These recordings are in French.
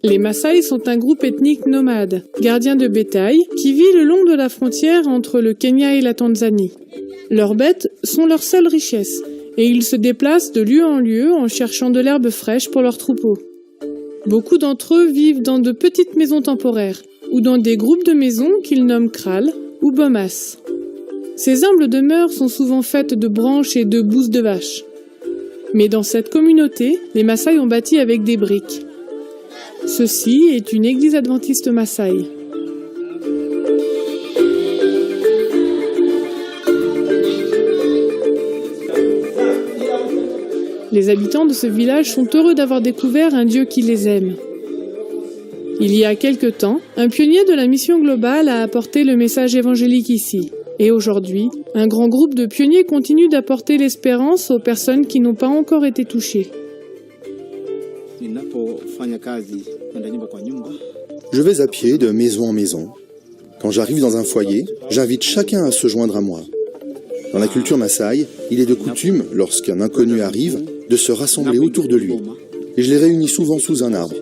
Les Maasai sont un groupe ethnique nomade, gardien de bétail, qui vit le long de la frontière entre le Kenya et la Tanzanie. Leurs bêtes sont leur seule richesse, et ils se déplacent de lieu en lieu en cherchant de l'herbe fraîche pour leurs troupeaux. Beaucoup d'entre eux vivent dans de petites maisons temporaires, ou dans des groupes de maisons qu'ils nomment kraals ou bomas. Ces humbles demeures sont souvent faites de branches et de bousses de vache. Mais dans cette communauté, les Maasai ont bâti avec des briques. Ceci est une église adventiste Maasai. Les habitants de ce village sont heureux d'avoir découvert un Dieu qui les aime. Il y a quelque temps, un pionnier de la mission globale a apporté le message évangélique ici. Et aujourd'hui, un grand groupe de pionniers continue d'apporter l'espérance aux personnes qui n'ont pas encore été touchées. Je vais à pied de maison en maison. Quand j'arrive dans un foyer, j'invite chacun à se joindre à moi. Dans la culture Maasai, il est de coutume, lorsqu'un inconnu arrive, de se rassembler autour de lui. Et je les réunis souvent sous un arbre.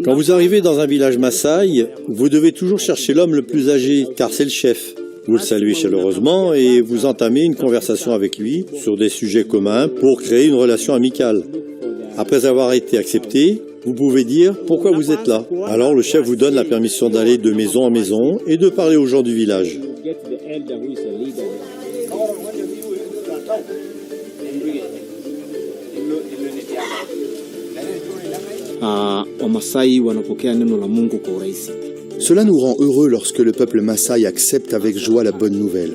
Quand vous arrivez dans un village Maasai, vous devez toujours chercher l'homme le plus âgé, car c'est le chef. Vous le saluez chaleureusement et vous entamez une conversation avec lui sur des sujets communs pour créer une relation amicale. Après avoir été accepté, vous pouvez dire pourquoi vous êtes là. Alors le chef vous donne la permission d'aller de maison en maison et de parler aux gens du village. Cela nous rend heureux lorsque le peuple Maasai accepte avec joie la bonne nouvelle.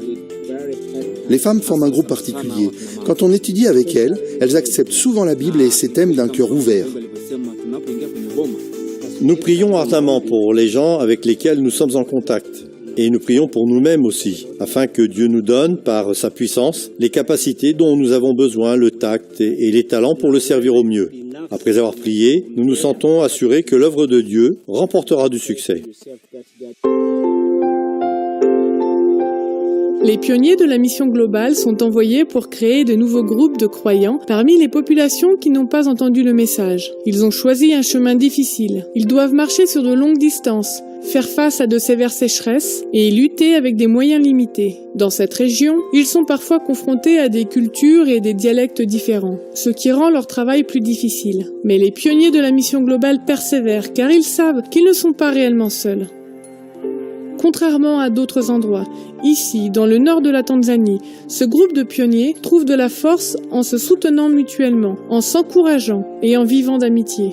Les femmes forment un groupe particulier. Quand on étudie avec elles, elles acceptent souvent la Bible et ses thèmes d'un cœur ouvert. Nous prions ardemment pour les gens avec lesquels nous sommes en contact. Et nous prions pour nous-mêmes aussi, afin que Dieu nous donne, par sa puissance, les capacités dont nous avons besoin, le tact et les talents pour le servir au mieux. Après avoir prié, nous nous sentons assurés que l'œuvre de Dieu remportera du succès. Les pionniers de la mission globale sont envoyés pour créer de nouveaux groupes de croyants parmi les populations qui n'ont pas entendu le message. Ils ont choisi un chemin difficile. Ils doivent marcher sur de longues distances, faire face à de sévères sécheresses et lutter avec des moyens limités. Dans cette région, ils sont parfois confrontés à des cultures et des dialectes différents, ce qui rend leur travail plus difficile. Mais les pionniers de la mission globale persévèrent car ils savent qu'ils ne sont pas réellement seuls. Contrairement à d'autres endroits, ici, dans le nord de la Tanzanie, ce groupe de pionniers trouve de la force en se soutenant mutuellement, en s'encourageant et en vivant d'amitié.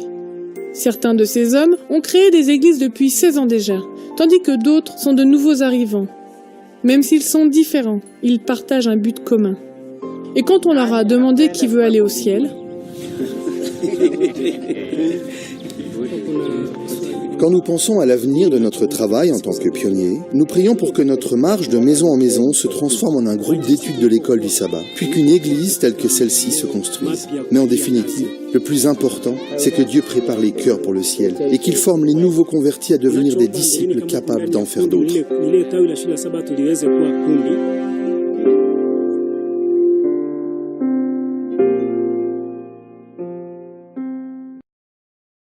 Certains de ces hommes ont créé des églises depuis 16 ans déjà, tandis que d'autres sont de nouveaux arrivants. Même s'ils sont différents, ils partagent un but commun. Et quand on leur a demandé qui veut aller au ciel, quand nous pensons à l'avenir de notre travail en tant que pionniers, nous prions pour que notre marche de maison en maison se transforme en un groupe d'études de l'école du sabbat, puis qu'une église telle que celle-ci se construise. Mais en définitive, le plus important, c'est que Dieu prépare les cœurs pour le ciel et qu'il forme les nouveaux convertis à devenir des disciples capables d'en faire d'autres.